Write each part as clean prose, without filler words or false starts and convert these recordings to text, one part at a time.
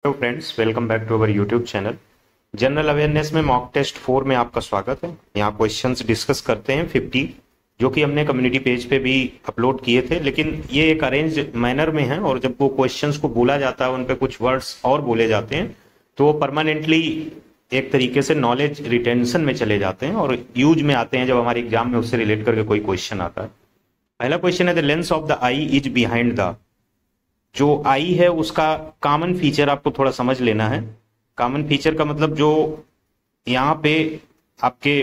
Hello friends, welcome back to our YouTube channel. General awareness में mock test 4 में आपका स्वागत है। यहाँ क्वेश्चंस डिस्कस करते हैं 50, जो कि हमने कम्युनिटी पेज पे भी अपलोड किए थे, लेकिन ये एक अरेंज मैनर में है और जब वो क्वेश्चंस को बोला जाता है उन पे कुछ वर्ड्स और बोले जाते हैं तो वो परमानेंटली एक तरीके से नॉलेज रिटेंशन में चले जाते हैं और यूज में आते हैं जब हमारे एग्जाम में उससे रिलेट करके कोई क्वेश्चन आता है। पहला क्वेश्चन है, the lens of the I is behind the. जो आई है उसका कॉमन फीचर आपको थोड़ा समझ लेना है। कॉमन फीचर का मतलब जो यहाँ पे आपके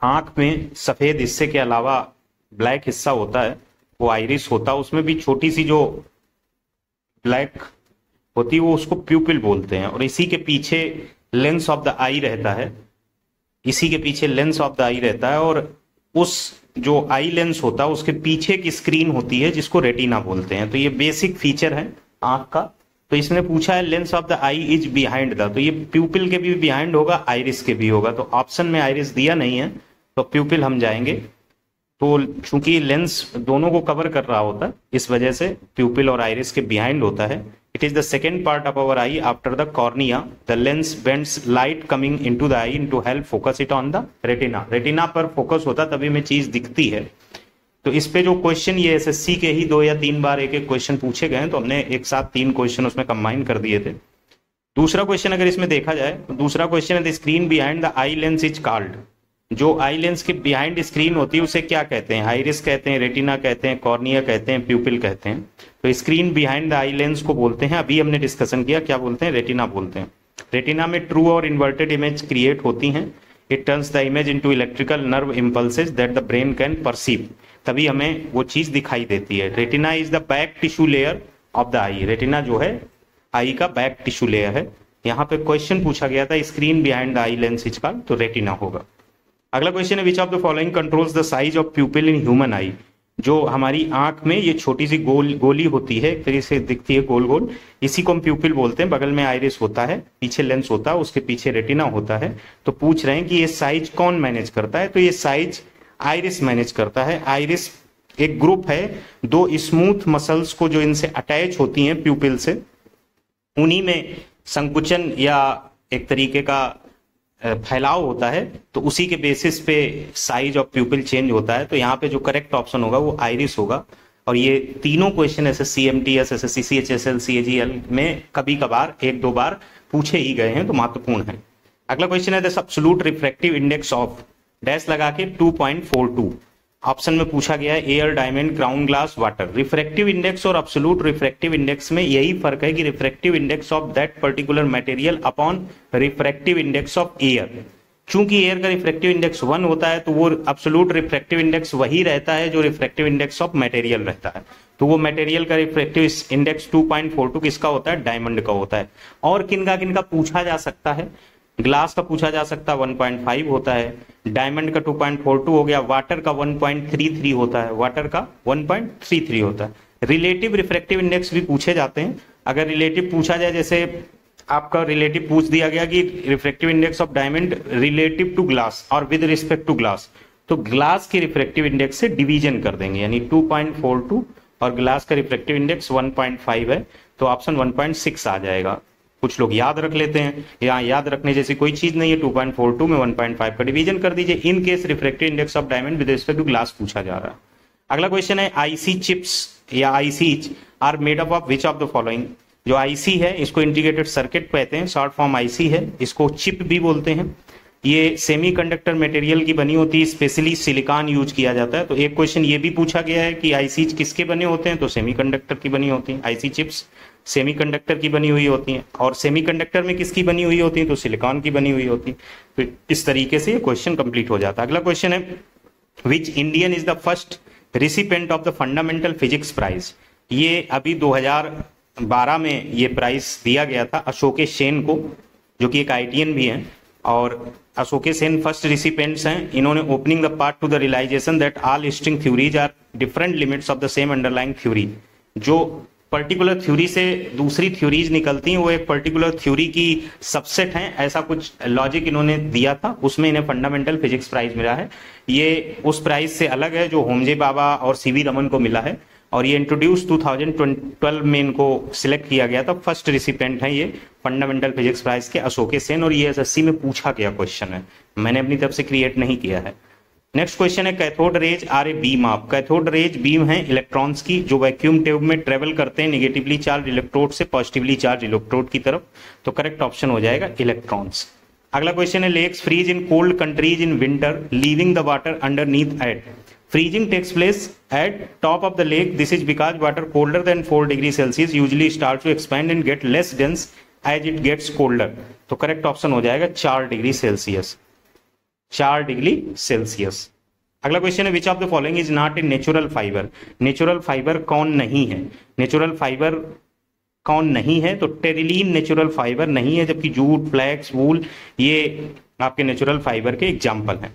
आंख में सफेद हिस्से के अलावा ब्लैक हिस्सा होता है वो आइरिस होता है। उसमें भी छोटी सी जो ब्लैक होती है वो उसको प्यूपिल बोलते हैं और इसी के पीछे लेंस ऑफ द आई रहता है। इसी के पीछे लेंस ऑफ द आई रहता है और उस जो आई लेंस होता है उसके पीछे की स्क्रीन होती है जिसको रेटिना बोलते हैं। तो ये बेसिक फीचर है आंख का। तो इसने पूछा है lens of the I is behind the, तो ये प्यूपिल के भी बिहाइंड होगा, आइरिस के भी होगा। तो ऑप्शन में आइरिस दिया नहीं है तो प्यूपिल हम जाएंगे। तो चूंकि लेंस दोनों को कवर कर रहा होता है इस वजह से प्यूपिल और आइरिस के बिहाइंड होता है। It is the second part of our eye after the cornea. The lens bends light coming into the eye into help focus it on the retina. Retina पर फोकस होता तभी में चीज दिखती है। तो इस पे जो क्वेश्चन ये एसएससी के ही 2 या 3 बार एक एक क्वेश्चन पूछे गए तो हमने एक साथ 3 क्वेश्चन उसमें कंबाइन कर दिए थे। दूसरा क्वेश्चन अगर इसमें देखा जाए तो दूसरा क्वेश्चन है, the screen behind the eye lens is called. जो आई लेंस के बिहाइंड स्क्रीन होती है उसे क्या कहते हैं? आइरिस कहते हैं, रेटिना कहते हैं, कॉर्निया कहते हैं, प्यूपिल कहते हैं। तो screen behind the eye lens को बोलते हैं, अभी हमने डिस्कशन किया, क्या बोलते हैं? रेटिना बोलते हैं। रेटिना में ट्रू और इन्वर्टेड इमेज क्रिएट होती हैं। It turns the image into electrical nerve impulses that the brain can perceive. तभी हमें वो चीज दिखाई देती है। Retina is the back tissue layer of the I. Retina जो है आई का बैक टिश्यू लेयर है। यहाँ पे क्वेश्चन पूछा गया था screen behind the eye lens is called, तो रेटिना होगा। अगला क्वेश्चन है, which of the following controls the size of प्यूपिल in human आई। जो हमारी आंख में ये छोटी सी गोली होती है, एक तरीके से दिखती है गोल गोल, इसी को हम प्यूपिल बोलते हैं। बगल में आइरिस होता है, पीछे लेंस होता है, उसके पीछे रेटिना होता है। तो पूछ रहे हैं कि ये साइज कौन मैनेज करता है? तो ये साइज आइरिस मैनेज करता है। आइरिस एक ग्रुप है 2 स्मूथ मसल्स को जो इनसे अटैच होती हैं प्यूपिल से, उन्हीं में संकुचन या एक तरीके का फैलाव होता है। तो उसी के बेसिस पे साइज ऑफ प्यूपिल चेंज होता है। तो यहाँ पे जो करेक्ट ऑप्शन होगा वो आइरिस होगा। और ये तीनों question SSC MTS, SSC CHSL, CGL में कभी कभार 1-2 बार पूछे ही गए हैं, तो महत्वपूर्ण है। अगला क्वेश्चन है, the absolute refractive index of dash लगा के 2.42। ऑप्शन में पूछा गया है air, diamond, crown glass, water. Refractive index और एब्सोल्यूट रिफ्रैक्टिव इंडेक्स में यही फर्क है कि refractive index of that particular material upon refractive index of air. चूंकि एयर का रिफ्रैक्टिव इंडेक्स 1 होता है तो वो एब्सोल्यूट रिफ्रैक्टिव इंडेक्स वही रहता है जो रिफ्रैक्टिव इंडेक्स ऑफ मटेरियल रहता है। तो वो मटेरियल का रिफ्रैक्टिव इंडेक्स 2.42 किसका होता है? डायमंड का होता है। और किनका किनका पूछा जा सकता है? ग्लास का पूछा जा सकता है, 1.5 होता है। डायमंड का 2.42 हो गया। वाटर का 1.33 होता है। वाटर का 1.33 होता है। रिलेटिव रिफ्रैक्टिव इंडेक्स भी पूछे जाते हैं। अगर रिलेटिव पूछा जाए, जैसे आपका रिलेटिव पूछ दिया गया कि refractive index of diamond relative to glass और विद रिस्पेक्ट टू ग्लास, तो ग्लास के रिफ्रैक्टिव इंडेक्स से डिवीजन कर देंगे, यानी 2.42 और ग्लास का रिफ्रैक्टिव इंडेक्स 1.5 है तो ऑप्शन 1.6 आ जाएगा। कुछ लोग याद रख लेते हैं, यहाँ याद रखने जैसी कोई चीज नहीं है। 2.42 में 1.5 का डिवीजन कर दीजिए। In case refractive index of diamond with respect to glass पूछा जा रहा है। अगला क्वेश्चन है, आईसी चिप्स या ICs are made up of which of the following. जो आईसी है इसको इंटीग्रेटेड सर्किट कहते हैं, शॉर्ट फॉर्म आईसी है। इसको चिप भी बोलते हैं। ये सेमीकंडक्टर मटेरियल की बनी होती है, स्पेशली सिलिकॉन यूज किया जाता है। तो एक क्वेश्चन ये भी पूछा गया है कि आईसीज किसके बने होते हैं? तो सेमीकंडक्टर की बनी होती है। आईसी चिप्स सेमीकंडक्टर की बनी हुई होती हैं। और सेमीकंडक्टर में किसकी बनी हुई होती है? तो सिलिकॉन की बनी हुई होती है। तो इस तरीके से ये क्वेश्चन कंप्लीट हो जाता है। अगला क्वेश्चन है, which Indian is the first recipient of the fundamental physics prize. ये अभी 2012 में ये प्राइज दिया गया था अशोके सेन को, जो कि एक आईटीएन भी है। और अशोके सेन फर्स्ट रिसिपेंट्स हैं। इन्होंने opening the part to the realisation that all string theories are different limits of the same underlying theory. जो पर्टिकुलर थ्योरी से दूसरी थ्योरीज निकलती हैं वो एक पर्टिकुलर थ्योरी की सबसेट हैं, ऐसा कुछ लॉजिक इन्होंने दिया था। उसमें इन्हें फंडामेंटल फिजिक्स प्राइज मिला है। ये उस प्राइज से अलग है जो होमजे बाबा और सीवी रमन को मिला है। और ये इंट्रोड्यूस 2012 में इनको सिलेक्ट किया गया था। फर्स्ट रिसिपेंट है ये फंडामेंटल फिजिक्स प्राइज के अशोके सेन, और ये एसएससी में पूछा गया क्वेश्चन है, मैंने अपनी तरफ से क्रिएट नहीं किया है। नेक्स्ट क्वेश्चन है cathode rays are a beam of. Cathode rays beam है इलेक्ट्रॉन्स की जो वैक्यूम ट्यूब में ट्रेवल करते हैं निगेटिवली चार्ज इलेक्ट्रोड से पॉजिटिवली चार्ज इलेक्ट्रोड की तरफ, तो करेक्ट ऑप्शन हो जाएगा इलेक्ट्रॉन्स। अगला क्वेश्चन है lakes freeze in cold countries in winter leaving the water underneath at. Freezing takes place at top of the lake, this is because water colder than 4 degree Celsius usually start to expand and get less dense as it gets colder, तो correct option हो जाएगा 4 degree Celsius, 4 degree Celsius. अगला question है which of the following is not a natural fibre. Natural fibre कौन नहीं है, natural fibre कौन नहीं है, तो टेरिलीन नेचुरल फाइबर नहीं है, जबकि जूट फ्लैक्स वूल ये आपके नेचुरल फाइबर के एग्जाम्पल हैं।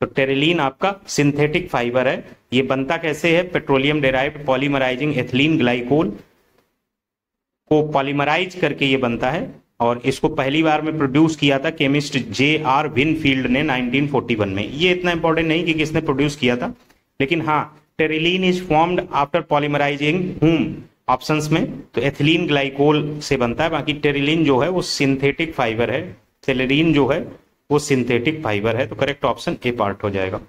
तो टेरिलीन आपका सिंथेटिक फाइबर है, ये बनता कैसे है, petroleum derived polymerising ethylene glycol को पॉलीमराइज करके ये बनता है, और इसको पहली बार में प्रोड्यूस किया था केमिस्ट J.R. विनफील्ड ने 1941 में। ये इतना इंपॉर्टेंट नहीं कि किसने प्रोड्यूस किया था, लेकिन हाँ terylene is formed after polymerising हुम ऑप्शंस में, तो एथिलीन ग्लाइकोल से बनता है। बाकी टेरिलीन जो है वो सिंथेटिक फाइबर है, टेरिलीन जो है वो सिंथेटिक फाइबर है, तो करेक्ट ऑप्शन ए पार्ट हो जाएगा।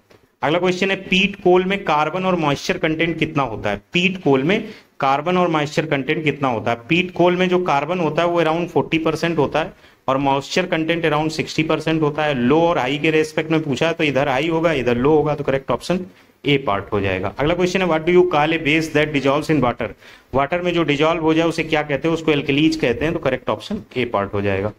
अगला क्वेश्चन है पीट कोल में कार्बन और मॉइस्चर कंटेंट कितना होता है। पीट कोल में कार्बन और मॉइस्चर कंटेंट कितना होता है। पीट कोल में जो कार्बन होता है वो अराउंड 40% होता है और मॉइस्चर कंटेंट अराउंड 60% होता है। लो और हाई के रेस्पेक्ट में पूछा है तो इधर हाई होगा इधर लो होगा, तो करेक्ट ऑप्शन ए पार्ट हो जाएगा। अगला क्वेश्चन है what do you call A base that dissolves in water. Water में जो डिजॉल्व हो जाए उसे क्या कहते हैं, उसको एल्कलीज कहते हैं, तो करेक्ट ऑप्शन ए पार्ट हो जाएगा।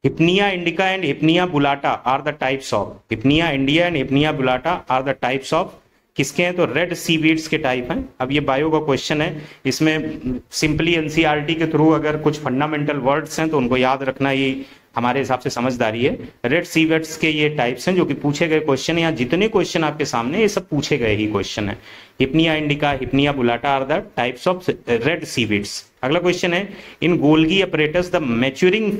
Hypnea indica and Hypnea bullata are the types of. Hypnea India and Hypnea bullata are the types of किसके हैं, तो रेड सीवीड्स के टाइप हैं। अब ये बायो का क्वेश्चन है, इसमें सिंपली एनसीईआरटी के थ्रू अगर कुछ फंडामेंटल वर्ड्स हैं तो उनको याद रखना ये हमारे हिसाब से समझदारी है। रेड सीवीड्स के ये टाइप्स हैं जो कि पूछे गए क्वेश्चन है, यहाँ जितने क्वेश्चन आपके सामने ये सब पूछे गए ही क्वेश्चन है। Hypnea indica Hypnea bullata are the types of red seaweeds. अगला क्वेश्चन है in Golgi apparatus the maturing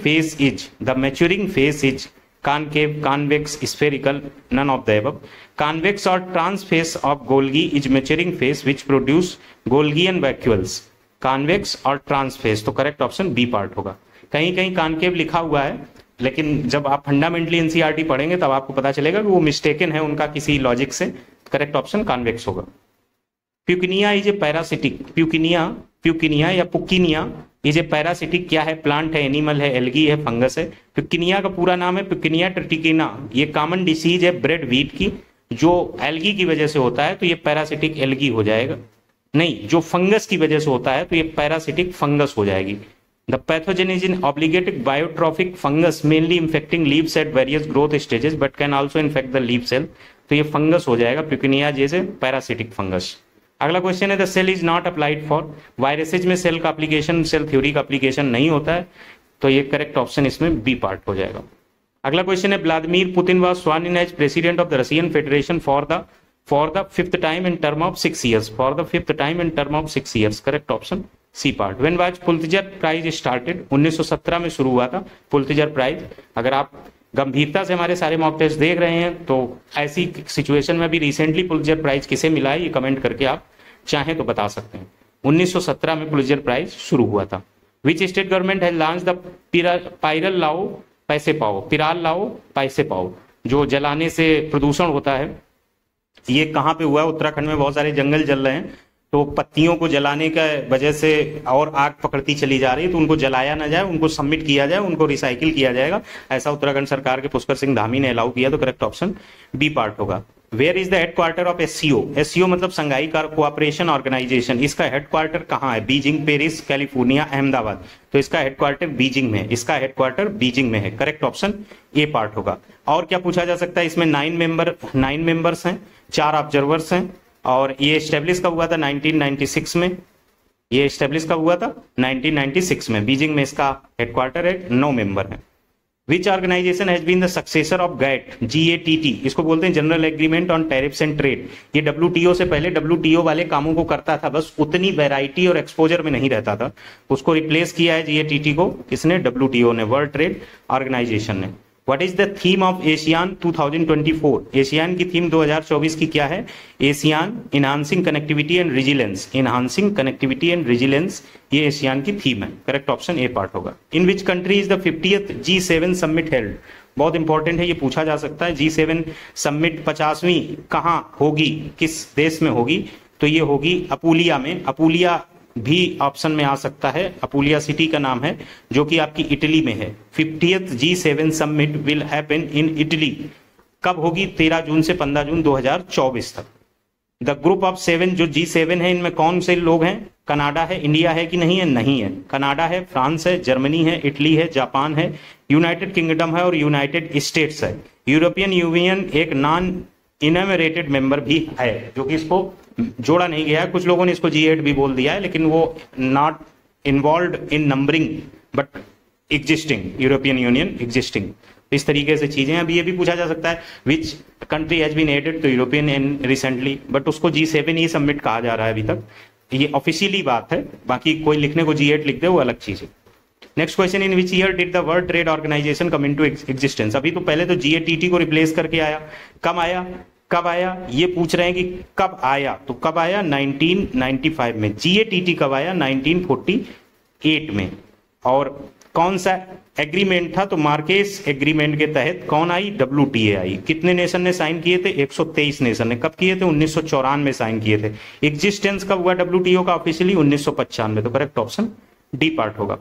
phase is concave, convex, spherical, none of the above. Convex or trans phase of Golgi is maturing phase which produce Golgian vacuoles. Convex और trans phase, तो correct option B part होगा। कहीं कहीं concave लिखा हुआ है, लेकिन जब आप फंडामेंटली एनसीईआरटी पढ़ेंगे तब आपको पता चलेगा कि वो मिस्टेकन है उनका किसी लॉजिक से। करेक्ट ऑप्शन कॉन्वेक्स होगा। प्यूकिनिया इज ए पैरासिटिक। प्यूकिनिया या पुकिनिया इज ए पैरासिटिक क्या है, प्लांट है, एनिमल है, एल्गी है, फंगस है। प्यूकिनिया का पूरा नाम है प्यूकिनिया ट्रिटिकिना। ये कॉमन डिसीज है ब्रेड व्हीट की, जो एल्गी की वजह से होता है तो ये पैरासिटिक एल्गी हो जाएगा। नहीं, जो फंगस की वजह से होता है तो ये पैरासिटिक फंगस हो जाएगी। The pathogen is in obligate biotrophic fungus mainly infecting leaves at various growth stages but can also infect the leave cell, तो ये फंगस हो जाएगा प्यूकिनिया जैसे पैरासिटिक फंगस। अगला क्वेश्चन है the cell is not applied for. Viruses में cell का application cell theory का एप्लीकेशन नहीं होता है, तो ये करेक्ट ऑप्शन इसमें बी पार्ट हो जाएगा। अगला क्वेश्चन है Vladimir Putin was स्worn in as president of the Russian federation for the fifth time in term of 6 years। For the fifth time in term of 6 years, correct option C part. When was Pulitzer prize started, 1917 में शुरू हुआ था Pulitzer prize. अगर आप गंभीरता से हमारे सारे मॉक टेस्ट देख रहे हैं तो ऐसी सिचुएशन में भी रिसेंटली पुलित्जर प्राइज किसे मिला है ये कमेंट करके आप चाहें तो बता सकते हैं। 1917 में पुलित्जर प्राइज शुरू हुआ था। Which state government has launch the Pirul Lao Paise पाओ। पिराल लाओ पैसे पाओ, जो जलाने से प्रदूषण होता है, ये कहाँ पे हुआ है, उत्तराखंड में बहुत सारे जंगल जल रहे हैं तो पत्तियों को जलाने का वजह से और आग पकड़ती चली जा रही है, तो उनको जलाया ना जाए, उनको सबमिट किया जाए, उनको रिसाइकिल किया जाएगा। ऐसा उत्तराखंड सरकार के पुष्कर सिंह धामी ने अलाउ किया, तो करेक्ट ऑप्शन बी पार्ट होगा। Where is the headquarter of SCO. SCO मतलब संघाई कोऑपरेशन ऑर्गेनाइजेशन। इसका हेडक्वार्टर कहाँ है, बीजिंग, पेरिस, कैलिफोर्निया, अहमदाबाद, तो इसका हेडक्वार्टर बीजिंग में है। इसका हेडक्वार्टर बीजिंग में है, करेक्ट ऑप्शन ए पार्ट होगा। और क्या पूछा जा सकता है, इसमें 9 मेंबर्स हैं, 4 ऑब्जर्वर्स हैं, और ये एस्टेब्लिश कब हुआ था 1996 में। ये एस्टेब्लिश कब हुआ था 1996 में। बीजिंग में इसका हेडक्वार्टर है, 9 मेंबर है। Which organisation has been the successor of GATT, GATT, इसको बोलते हैं general agreement on tariffs and trade. ये WTO से पहले WTO वाले कामों को करता था, बस उतनी वैरायटी और एक्सपोजर में नहीं रहता था। उसको रिप्लेस किया है GATT को, किसने, WTO ने, वर्ल्ड ट्रेड ऑर्गेनाइजेशन ने। What is the theme of ASEAN 2024? ASEAN की थीम 2024 की क्या है? ASEAN enhancing connectivity and resilience, enhancing connectivity and resilience, ये एशियान की थीम है। करेक्ट ऑप्शन ए पार्ट होगा। In which country is the 50th G7 summit held? बहुत important है, ये पूछा जा सकता है। G7 समिट 50वीं कहाँ होगी, किस देश में होगी? तो ये होगी अपूलिया में। अपूलिया भी ऑप्शन में आ सकता है, अपूलिया सिटी का नाम है, जो कि आपकी इटली में है। 50th G7 summit will happen in Italy. कब होगी? 13 जून से 15 जून 2024 तक। द ग्रुप ऑफ 7 जो G7 है, इनमें कौन से लोग हैं? कनाडा है, इंडिया है कि नहीं है? नहीं है। कनाडा है, फ्रांस है, जर्मनी है, इटली है, जापान है, यूनाइटेड किंगडम है और यूनाइटेड स्टेट्स है। यूरोपियन यूनियन एक नॉन इनमेरेटेड मेंबर भी है, जो कि इसको जोड़ा नहीं गया है। कुछ लोगों ने इसको G8 भी बोल दिया है, लेकिन वो not involve in numbering but existing, European union existing. इस तरीके से चीजें। अभी ये भी पूछा जा सकता है which country has been added, तो यूरोपियन इन रिसेंटली, बट उसको G7 ही सबमिट कहा जा रहा है अभी तक, ये ऑफिशियली बात है। बाकी कोई लिखने को G8 लिख दे, वो अलग चीज है। Next question, in which year did the world trade organisation come into existence? अभी तो पहले तो GATT को रिप्लेस करके आया। कब आया? कब आया ये पूछ रहे हैं कि कब आया, तो कब आया? 1995 में। GATT कब आया? 1948 में। और कौन सा एग्रीमेंट था? तो मार्केस एग्रीमेंट के तहत कौन आई? WTA आई। कितने नेशन ने साइन किए थे? 123 नेशन ने। कब किए थे? 1994 में साइन किए थे। एग्जिस्टेंस कब हुआ WTO का ऑफिशियली? 1995। तो करेक्ट ऑप्शन डी पार्ट होगा।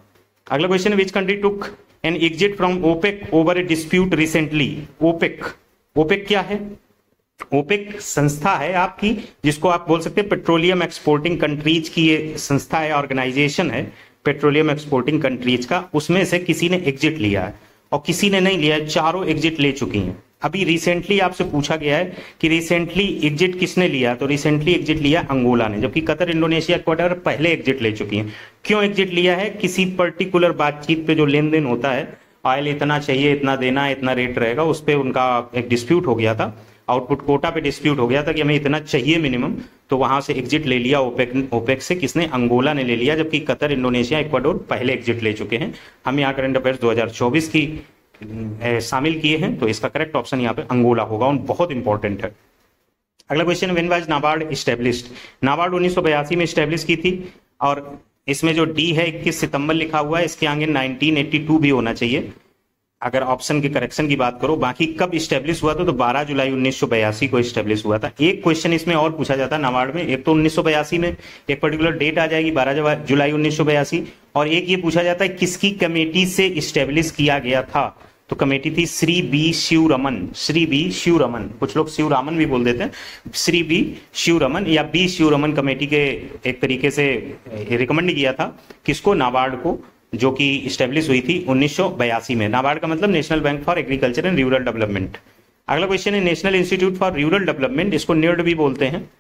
अगला question, which country took an exit from OPEC over a dispute recently? OPEC, OPEC क्या है? ओपेक संस्था है आपकी, जिसको आप बोल सकते हैं पेट्रोलियम एक्सपोर्टिंग कंट्रीज की ये संस्था है, ऑर्गेनाइजेशन है पेट्रोलियम एक्सपोर्टिंग कंट्रीज का। उसमें से किसी ने एग्जिट लिया है और किसी ने नहीं लिया है, चारों एग्जिट ले चुकी हैं। अभी रिसेंटली आपसे पूछा गया है कि रिसेंटली एग्जिट किसने लिया, तो रिसेंटली एग्जिट लिया अंगोला ने, जबकि कतर, इंडोनेशिया, इक्वाडोर पहले एग्जिट ले चुकी हैं। क्यों एग्जिट लिया है? किसी पर्टिकुलर बातचीत पे जो लेन देन होता है, ऑयल इतना चाहिए, इतना देना, इतना रेट रहेगा, उस पर उनका एक डिस्प्यूट हो गया था, आउटपुट कोटा पे डिस्प्यूट हो गया था कि हमें इतना चाहिए मिनिमम, तो वहां से एग्जिट ले लिया ओपेक से। किसने? अंगोला ने ले लिया, जबकि कतर, इंडोनेशिया, इक्वाडोर पहले एग्जिट ले चुके हैं। हम यहाँ करंट अफेयर्स 2024 की शामिल किए हैं, तो इसका करेक्ट ऑप्शन यहाँ पे अंगोला होगा और बहुत इंपॉर्टेंट है। अगला question, when was NABARD established? NABARD 1982 में एस्टेब्लिश की थी, और इसमें जो डी है 21 सितंबर लिखा हुआ है, इसके आगे 1982 भी होना चाहिए अगर ऑप्शन के करेक्शन की बात करो। बाकी कब स्टेब्लिश हुआ था? तो 12 जुलाई 1982 को स्टेब्लिश हुआ था। एक क्वेश्चन इसमें और पूछा जाता है नाबार्ड में, एक तो 1982 में एक पर्टिकुलर डेट आ जाएगी 12 जुलाई 1982, और एक ये पूछा जाता है किसकी कमेटी से स्टेब्लिश किया गया था? तो कमेटी थी श्री बी शिवरमन, श्री बी शिवरमन, कुछ लोग शिवरामन भी बोल देते हैं, श्री बी शिवरमन या बी शिवरमन कमेटी के एक तरीके से रिकमेंड किया था किसको? नाबार्ड को, जो कि स्टेब्लिश हुई थी 1982 में। नाबार्ड का मतलब national bank for agriculture and rural development. अगला क्वेश्चन है, national institute for rural development, इसको NIRD भी बोलते हैं,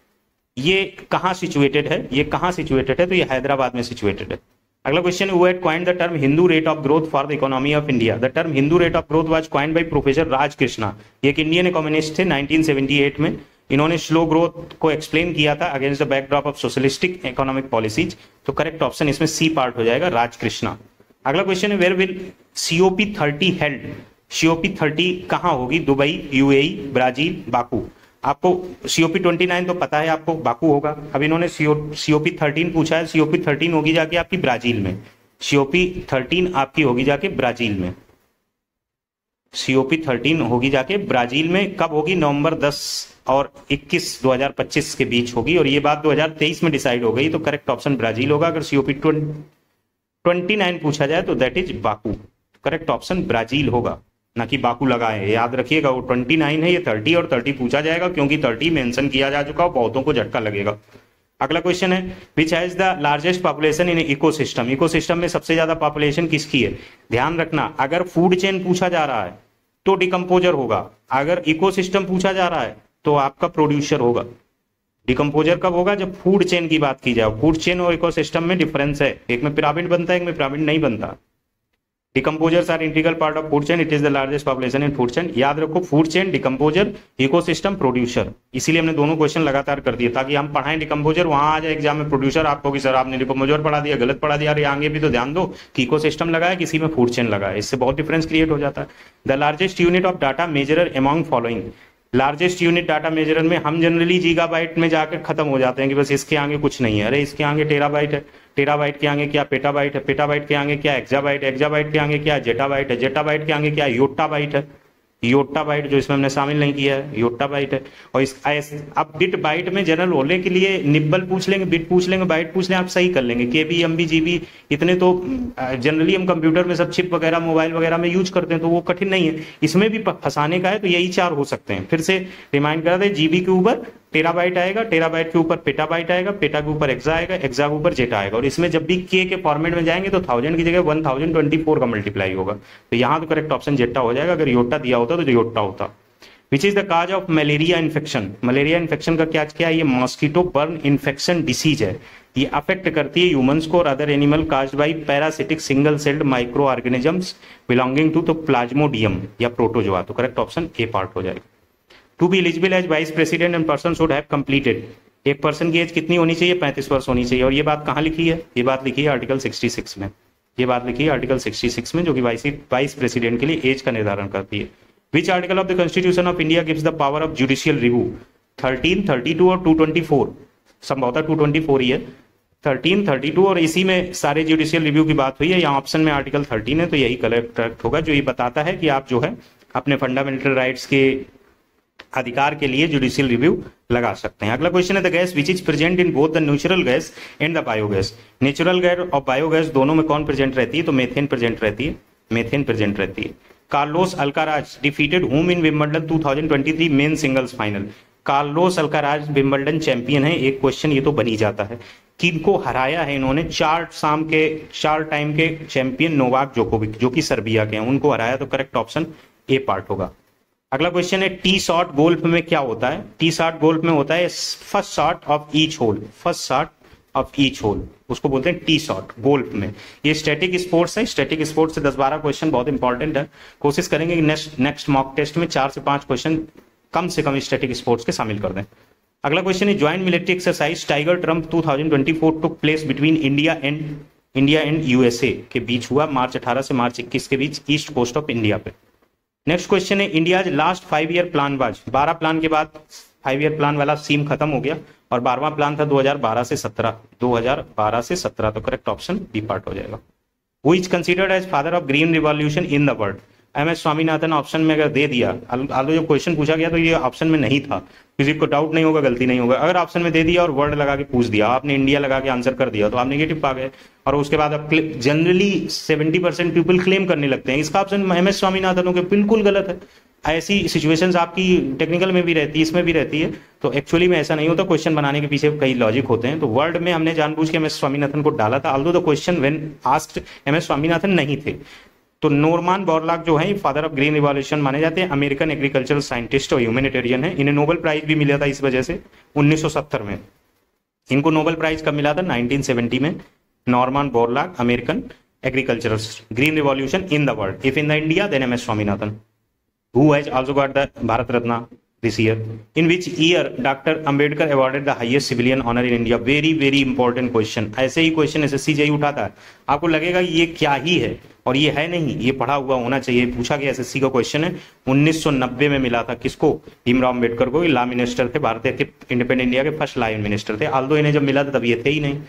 ये कहाँ सिचुएटेड है? ये कहाँ सिचुएटेड है? तो ये हैदराबाद में सिचुएटेड है। अगला question, who had coined the term Hindu rate of growth for the economy of India? The term Hindu rate of growth was coined by professor Raj Krishna. ये एक इंडियन इकोनॉमिस्ट थे 1978 में। इन्होंने स्लो ग्रोथ को एक्सप्लेन किया था against the backdrop of socialistic economic policies. तो correct option इसमें सी पार्ट हो जाएगा, राज कृष्णा। अगला क्वेश्चन है, where will COP30 held? COP30 कहाँ होगी? Dubai, UAE, Brazil, Baku. आपको COP29 तो पता है आपको, बाकू होगा। अब इन्होंने COP13 पूछा है, COP13 होगी जाके आपकी ब्राजील में, COP13 आपकी होगी जाके ब्राजील में, COP13 होगी जाके ब्राजील में। कब होगी? नवंबर 10 और 21 2025 के बीच होगी, और ये बात 2023 में डिसाइड हो गई, तो करेक्ट ऑप्शन ब्राजील होगा। अगर COP29 पूछा जाए तो that is Baku, correct option Brazil होगा, ना कि बाकू लगाए। याद रखिएगा वो 29 है, ये 30 और 30 पूछा जाएगा, क्योंकि 30 मेंशन किया जा चुका, बहुतों को झटका लगेगा। अगला क्वेश्चन है, which has the largest population in ecosystem? Ecosystem में सबसे ज्यादा पॉपुलेशन किसकी है? ध्यान रखना, अगर फूड चेन पूछा जा रहा है तो डिकम्पोजर होगा, अगर इकोसिस्टम पूछा जा रहा है तो आपका प्रोड्यूसर होगा। डिकम्पोजर कब होगा? जब फूड चेन की बात की जाए। फूड चेन और इकोसिस्टम में डिफरेंस है, एक में पिरामिड बनता है, एक में पिरामिड नहीं बनता। Decomposers are integral part of food chain, it is the largest population in food chain. याद रखो food chain, decomposer, ecosystem, producer, इसीलिए हमने दोनों क्वेश्चन लगातार कर दिए ताकि हम पढ़ाएं डिकम्पोजर, वहां आ जाए एग्जाम में प्रोड्यूसर, आपको कि सर आपने डिकम्पोजर पढ़ा दिया, गलत पढ़ा दिया, अरे आगे भी तो ध्यान दो कि इकोसिस्टम लगाया किसी में फूड चेन लगाया, इससे बहुत डिफरेंस क्रिएट हो जाता है। The largest unit of data measurer among following, largest unit data measurer में हम जनरली गीगाबाइट में जाकर खत्म हो जाते हैं कि बस इसके आगे कुछ नहीं है, अरे इसके आगे टेराबाइट है, टेराबाइट के आगे क्या पेटाबाइट है, पेटाबाइट के आगे क्या एक्जाबाइट, एक्जाबाइट के आगे क्या जेटाबाइट है, जेटाबाइट के आगे क्या योट्टाबाइट है, योट्टाबाइट जो इसमें हमने शामिल नहीं किया है योट्टाबाइट है। और अब बिट बाइट में जनरल होने के लिए निब्बल पूछ लेंगे, बिट पूछ लेंगे, बाइट पूछ लेंगे, आप सही कर लेंगे। केबी, एमबी, जीबी इतने तो जनरली हम कंप्यूटर में सब चिप वगैरह मोबाइल वगैरह में यूज करते हैं, तो वो कठिन नहीं है। इसमें भी फंसाने का है तो यही चार हो सकते हैं। फिर से रिमाइंड करा दे, जीबी के ऊपर टेराबाइट आएगा, टेराबाइट के ऊपर पेटाबाइट आएगा, पेटा के ऊपर एक्सा आएगा, एक्सा के ऊपर जेटा आएगा। और इसमें जब भी के फॉर्मेट में जाएंगे तो 1000 की जगह 1024 का मल्टीप्लाई होगा, तो यहाँ तो करेक्ट ऑप्शन जेटा हो जाएगा। अगर योट्टा दिया होता तो योट्टा होता। Which is the cause of malaria infection, malaria infection का क्या है, ये मॉस्किटो बर्न इन्फेक्शन डिसीज है, ये अफेक्ट करती है ह्यूमंस को और other animal caused by parasitic single celled micro organisms belonging to the plasmodium या प्रोटोजोआ, तो करेक्ट ऑप्शन ए पार्ट हो जाएगा। To be eligible as vice president and person should have completed, एक person की age कितनी होनी चाहिए, 35 वर्ष होनी चाहिए। और ये बात कहाँ लिखी है, ये बात लिखी है आर्टिकल 66 में, ये बात लिखी है आर्टिकल 66 में, जो कि वाइस प्रेसिडेंट के लिए एज का निर्धारण करती है। Which article of the constitution of India gives the power of judicial review, 13, 32 और 224, संभवतः 224 ही है, 13, 32 और इसी में सारे जुडिशियल रिव्यू की बात हुई है। यहाँ ऑप्शन में आर्टिकल 13 है, तो यही करेक्ट होगा, जो ये बताता है कि आप जो है अपने फंडामेंटल राइट्स के अधिकार के लिए जुडिशियल रिव्यू लगा सकते हैं। अगला क्वेश्चन है the gas which is present in both the natural gas and the biogas, natural gas और बायोगैस दोनों में कौन प्रेजेंट रहती है, तो मेथेन प्रेजेंट रहती है, मेथेन प्रेजेंट रहती है। Carlos Alcaraz defeated whom in Wimbledon 2023 men singles final, Carlos Alcaraz Wimbledon champion है। एक क्वेश्चन ये तो बनी जाता है, किनको हराया है इन्होंने, 4 टाइम के चैंपियन नोवाक जोकोविक जो कि सर्बिया के हैं, उनको हराया, तो करेक्ट ऑप्शन ए पार्ट होगा। अगला क्वेश्चन है टी शॉट गोल्फ में क्या होता है, टी शॉट गोल्फ में होता है first shot of each hole, first shot of each hole, उसको बोलते हैं टी शॉट गोल्फ में। ये स्टैटिक स्पोर्ट्स है, स्टैटिक स्पोर्ट्स से 10-12 क्वेश्चन बहुत इंपॉर्टेंट है, कोशिश करेंगे कि नेक्स्ट मॉक टेस्ट में 4 से 5 क्वेश्चन कम से कम स्टैटिक स्पोर्ट्स के शामिल कर दें। अगला क्वेश्चन है joint military exercise tiger Trump 2024 took place between India and USA के बीच हुआ मार्च 18 से मार्च 21 के बीच ईस्ट कोस्ट ऑफ इंडिया पे। नेक्स्ट क्वेश्चन है India last 5 year plan was, 12 plan के बाद 5 ईयर प्लान वाला सीम खत्म हो गया और 12वां प्लान था 2012 से 17, 2012 से 17, तो करेक्ट ऑप्शन बी पार्ट हो जाएगा। Who is considered as father of green revolution in the world, M S Swaminathan option में अगर दे दिया, आलो जब क्वेश्चन पूछा गया तो ये ऑप्शन में नहीं था, किसी को डाउट नहीं होगा, गलती नहीं होगा। अगर ऑप्शन में दे दिया और वर्ड लगा के पूछ दिया, आपने इंडिया लगा के आंसर कर दिया तो आप नेगेटिव पा गए, और उसके बाद अब जनरली 70% पीपल क्लेम करने लगते हैं इसका ऑप्शन एम एस स्वामीनाथन हो गया, बिल्कुल गलत है। ऐसी सिचुएशंस आपकी टेक्निकल में भी रहती है, इसमें भी रहती है, तो एक्चुअली में ऐसा नहीं होता, क्वेश्चन बनाने के पीछे कई लॉजिक होते हैं। तो वर्ड में हमने जानबूझ के एम एस स्वामीनाथन को डाला था, although the question when asked M S Swaminathan नहीं थे। तो नॉर्मन बोरलॉग जो है फादर ऑफ ग्रीन रिवॉल्यूशन माने जाते हैं, अमेरिकन एग्रीकल्चरल साइंटिस्ट और ह्यूमैनिटेरियन है, इन्हें नोबेल प्राइज भी मिला था इस वजह से 1970 में। इनको नोबेल प्राइज कब मिला था, 1970 में। Norman Borlaug, American agricultural, green revolution in the world, if in the India then M S Swaminathan. Who has also got the Bharat Ratna this year? In which year Dr. Ambedkar awarded the highest civilian honor in India? Very very important question. ऐसे ही question SSC JE उठाता है, आपको लगेगा ये क्या ही है, और ये है नहीं, ये पढ़ा हुआ होना चाहिए, पूछा गया एसएससी का क्वेश्चन है। 1990 में मिला था किसको, भीमराव अम्बेडकर को, लॉ मिनिस्टर थे, भारतीय के इंडिपेंडेंट इंडिया के फर्स्ट लॉ मिनिस्टर थे, आल्दो इन्हें जब मिला था तब ये थे ही नहीं।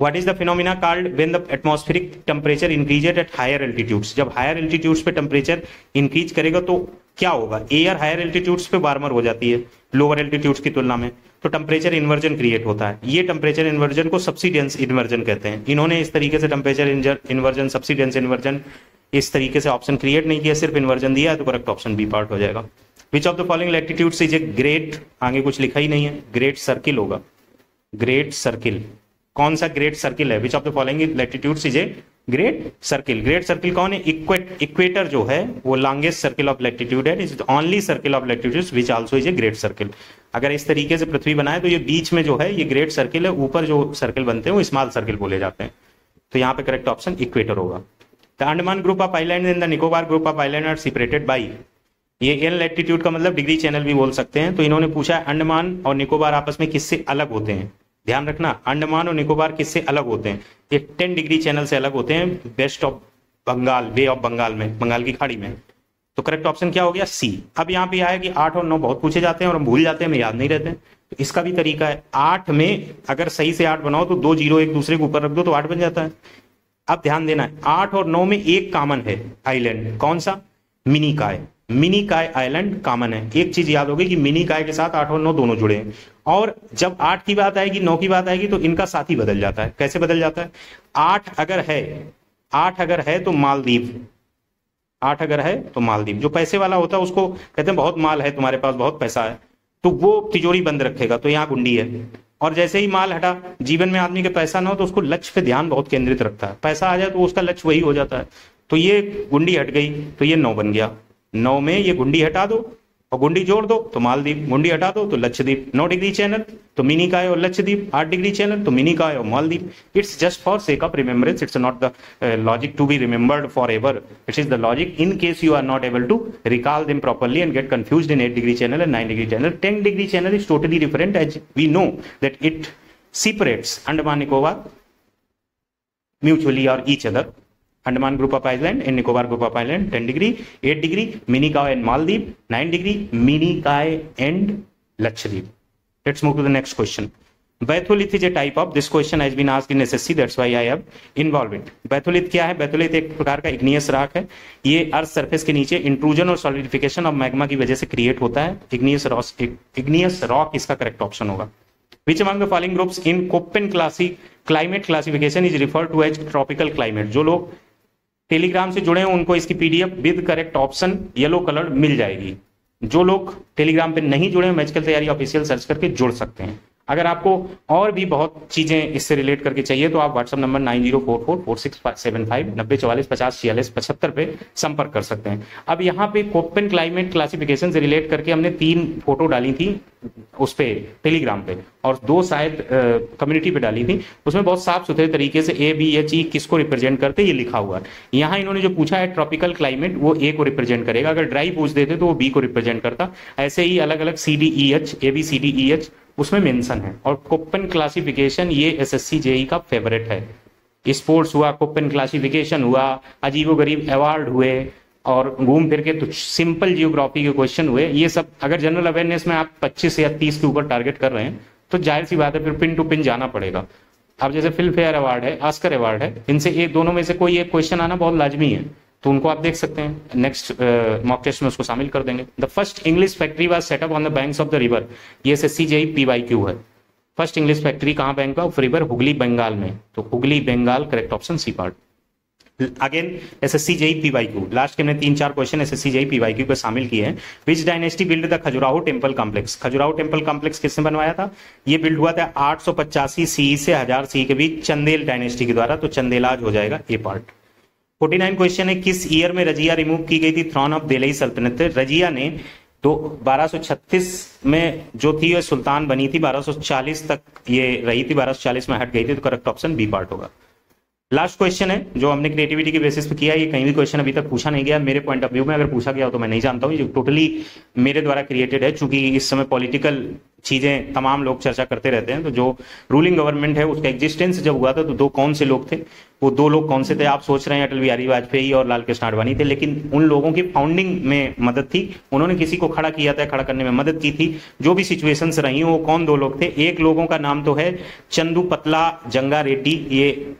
What is the phenomena called when the atmospheric temperature increases at higher altitudes? जब हायर एल्टीट्यूड्स पे टेम्परेचर इंक्रीज करेगा तो क्या होगा, एयर हायर एल्टीट्यूड्स पे वार्मर हो जाती है लोअर एल्टीट्यूड्स की तुलना में, तो टेम्परेचर इन्वर्जन क्रिएट होता है। ये टेम्परेचर इन्वर्जन को सब्सिडेंस इन्वर्जन कहते हैं। इन्होंने इस तरीके से टेम्परेचर इन्वर्जन, सब्सिडेंस इन्वर्जन इस तरीके से ऑप्शन क्रिएट नहीं किया, सिर्फ इन्वर्जन दिया है, तो करेक्ट ऑप्शन बी पार्ट हो जाएगा। विच of the following latitudes is a great, आगे कुछ लिखा ही नहीं है, ग्रेट सर्किल होगा, ग्रेट सर्किल, कौन सा ग्रेट सर्किल है, which of the following latitudes is a great circle. Great circle कौन है, इक्वेटर जो है वो लॉन्गेस्ट सर्किल ऑफ लैटिट्यूड है, is the only circle of latitudes which also is a great circle. अगर इस तरीके से पृथ्वी बनाए तो ये बीच में जो है ये ग्रेट सर्किल है, ऊपर जो सर्किल बनते हैं वो स्मॉल सर्किल बोले जाते हैं, तो यहाँ पे करेक्ट ऑप्शन इक्वेटर होगा। The Andaman group of island and the Nicobar group of island are separated by, ये एन लैटिट्यूड का मतलब डिग्री चैनल भी बोल सकते हैं। तो इन्होंने पूछा अंडमान और निकोबार आपस में किससे अलग होते हैं। ध्यान रखना, अंडमान और निकोबार किससे अलग होते हैं, ये 10 डिग्री चैनल से अलग होते हैं west of Bengal, bay of Bengal में, बंगाल की खाड़ी में। तो करेक्ट ऑप्शन क्या हो गया, सी। अब यहाँ पे आया कि 8 और 9 बहुत पूछे जाते हैं और हम भूल जाते हैं, हमें याद नहीं रहते हैं। तो इसका भी तरीका है, 8 में अगर सही से 8 बनाओ तो 2 जीरो एक दूसरे के ऊपर रख दो तो 8 बन जाता है। अब ध्यान देना है, 8 और 9 में एक कॉमन है आइलैंड, कौन सा, मिनिकॉय। मिनिकॉय आइलैंड कॉमन है। एक चीज याद होगी कि मिनिकॉय के साथ 8 और 9 दोनों जुड़े हैं, और जब 8 की बात आएगी, 9 की बात आएगी तो इनका साथी बदल जाता है। कैसे बदल जाता है, 8 अगर है तो मालदीव, 8 अगर है तो मालदीव। जो पैसे वाला होता है उसको कहते हैं बहुत माल है तुम्हारे पास, बहुत पैसा है, तो वो तिजोरी बंद रखेगा, तो यहाँ गुंडी है। और जैसे ही माल हटा, जीवन में आदमी के पैसा ना हो तो उसको लक्ष्य पे ध्यान बहुत केंद्रित रखता है, पैसा आ जाए तो उसका लक्ष्य वही हो जाता है। तो ये गुंडी हट गई तो ये 9 बन गया। 9 में ये गुंडी हटा दो और गुंडी जोड़ दो तो मालदीव, गुंडी हटा दो तो लक्षद्वीप। 9 डिग्री चैनल तो मिनिकॉय और लक्षद्वीप, 8 डिग्री चैनल तो मिनिकॉय और Maldives. It's just for sake of remembrance, it's not the logic to be remembered forever, it is the logic in case you are not able to recall them properly and get confused in 8 degree channel and 9 degree channel. 10 degree channel is totally different as we know that it separates Andaman Nicobar mutually or each other. Andaman group of island and Nicobar group of island 10 degree, 8 degree Minikay and Maldives, 9 degree Minikay and Lakshadweep. Let's move to the next question. Batholith is a type of, this question has been asked in SSC, that's why I have involved it. Batholith क्या है, Batholith एक प्रकार का igneous rock है, ये earth surface के नीचे intrusion और सॉलिडिफिकेशन ऑफ मैग्मा की वजह से क्रिएट होता है। igneous rock इसका करेक्ट ऑप्शन होगा। Which among the following groups in Köppen climate classification is referred to as tropical climate? जो लोग टेलीग्राम से जुड़े हैं उनको इसकी PDF with correct option yellow colour मिल जाएगी। जो लोग टेलीग्राम पे नहीं जुड़े हैं, मैजिकल तैयारी ऑफिशियल सर्च करके जुड़ सकते हैं। अगर आपको और भी बहुत चीजें इससे रिलेट करके चाहिए तो आप व्हाट्सएप नंबर 90444675 9044504645 पे संपर्क कर सकते हैं। अब यहाँ पे कोपेन क्लाइमेट क्लासिफिकेशन से रिलेट करके हमने 3 फोटो डाली थी उस पे टेलीग्राम पे, और 2 शायद कम्युनिटी पे डाली थी। उसमें बहुत साफ सुथरे तरीके से ABHE किसको रिप्रेजेंट करते ये लिखा हुआ है। यहाँ इन्होंने जो पूछा है ट्रॉपिकल क्लाइमेट, वो A को रिप्रेजेंट करेगा। अगर ड्राई पूछ देते तो वो B को रिप्रेजेंट करता। ऐसे ही अलग अलग CDEH ABCDEH उसमें मेंशन है। और कोपेन क्लासिफिकेशन ये SSC JEE का फेवरेट है। स्पोर्ट्स हुआ, कोपेन क्लासिफिकेशन हुआ, अजीबोगरीब अवार्ड हुए, और घूम फिर के तो सिंपल जियोग्राफी के क्वेश्चन हुए। ये सब अगर जनरल अवेयरनेस में आप 25 या 30 के ऊपर टारगेट कर रहे हैं तो जाहिर सी बात है फिर पिन टू पिन जाना पड़ेगा। अब जैसे फिल्म फेयर अवार्ड है, ऑस्कर अवार्ड है, इनसे एक दोनों में से कोई एक क्वेश्चन आना बहुत लाजमी है, तो उनको आप देख सकते हैं। नेक्स्ट मॉक टेस्ट में उसको शामिल कर देंगे। The first English factory was set up on the banks of the river, ये SSC JEE PYQ है। फर्स्ट इंग्लिश फैक्ट्री कहाँ bank of river, Hooghly Bengal में, तो Hooghly Bengal correct option C part. Again SSC JEE PYQ, last के हमने 3-4 क्वेश्चन SSC JEE PYQ पे शामिल किए हैं। विच dynasty build the Khajuraho temple complex, Khajuraho temple complex किसने बनवाया था, ये बिल्ड हुआ था 885 CE से 1000 CE के बीच चंदेल डायनेस्टी के द्वारा, तो चंदेलाज हो जाएगा ए पार्ट। 49 क्वेश्चन है, किस ईयर में रजिया रिमूव की गई थी थ्रोन ऑफ दिल्ली सल्तनत। रजिया ने 1236 में जो थी ये सुल्तान बनी थी, 1240 तक ये रही थी, 1240 में हट गई थी, तो करेक्ट ऑप्शन बी पार्ट होगा। लास्ट क्वेश्चन है जो हमने क्रिएटिविटी के बेसिस पे किया, ये कहीं भी क्वेश्चन अभी तक पूछा नहीं गया मेरे पॉइंट ऑफ व्यू में। अगर पूछा गया हो तो मैं नहीं जानता हूँ, ये टोटली मेरे द्वारा क्रिएटेड है। चूंकि इस समय पॉलिटिकल चीजें तमाम लोग चर्चा करते रहते हैं, तो जो रूलिंग गवर्नमेंट है उसका एग्जिस्टेंस जब हुआ था तो कौन से लोग थे, वो 2 लोग कौन से थे, आप सोच रहे हैं अटल बिहारी वाजपेयी और लाल कृष्ण आडवाणी थे, लेकिन उन लोगों की फाउंडिंग में मदद थी, उन्होंने किसी को खड़ा किया था, खड़ा करने में मदद की थी। जो भी सिचुएशंस रही वो कौन 2 लोग थे, एक लोगों का नाम तो है चंदू पतला जंगा रेड्डी, ये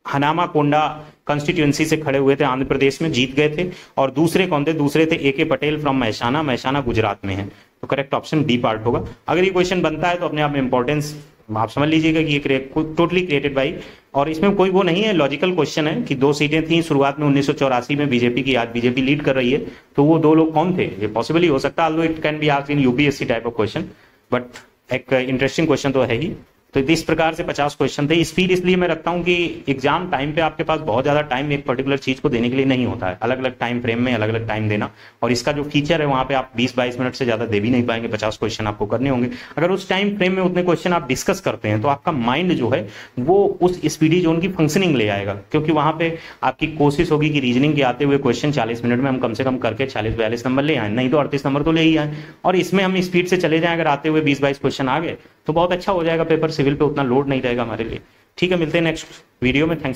हनामा कोंडा कॉन्स्टिट्यूएंसी से खड़े हुए थे, आंध्र प्रदेश में जीत गए थे। और दूसरे कौन थे, दूसरे थे AK पटेल फ्रॉम महसाना गुजरात में है, तो करेक्ट ऑप्शन डी पार्ट होगा। अगर ये क्वेश्चन बनता है तो अपने आप में इंपॉर्टेंस आप समझ लीजिएगा कि ये टोटली क्रिएटेड बाई, और इसमें कोई वो नहीं है, लॉजिकल क्वेश्चन है कि 2 सीटें थी शुरुआत में 1984 में बीजेपी की, आज बीजेपी लीड कर रही है, तो वो 2 लोग कौन थे, ये पॉसिबल ही हो सकता है। Although it can be asked in UPSC type of question, but एक इंटरेस्टिंग क्वेश्चन तो है ही। तो इस प्रकार से 50 क्वेश्चन थे। स्पीड इसलिए मैं रखता हूं कि एग्जाम टाइम पे आपके पास बहुत ज्यादा टाइम एक पर्टिकुलर चीज को देने के लिए नहीं होता है, अलग अलग टाइम फ्रेम में अलग अलग टाइम देना, और इसका जो फीचर है वहां पे आप 20-22 मिनट से ज्यादा दे भी नहीं पाएंगे, 50 क्वेश्चन आपको करने होंगे। अगर उस टाइम फ्रेम में उतने क्वेश्चन आप डिस्कस करते हैं तो आपका माइंड जो है वो उस स्पीडी जोन की फंक्शनिंग ले आएगा, क्योंकि वहां पे आपकी कोशिश होगी कि रीजनिंग के आते हुए क्वेश्चन 40 मिनट में हम कम से कम करके 40-42 नंबर ले आए, नहीं तो 38 नंबर तो ले ही आए। और इसमें हम स्पीड से चले जाएं, अगर आते हुए 20-22 क्वेश्चन आ गए तो बहुत अच्छा हो जाएगा पेपर, सिविल पे उतना लोड नहीं रहेगा हमारे लिए। ठीक है, मिलते हैं नेक्स्ट वीडियो में। थैंक्स।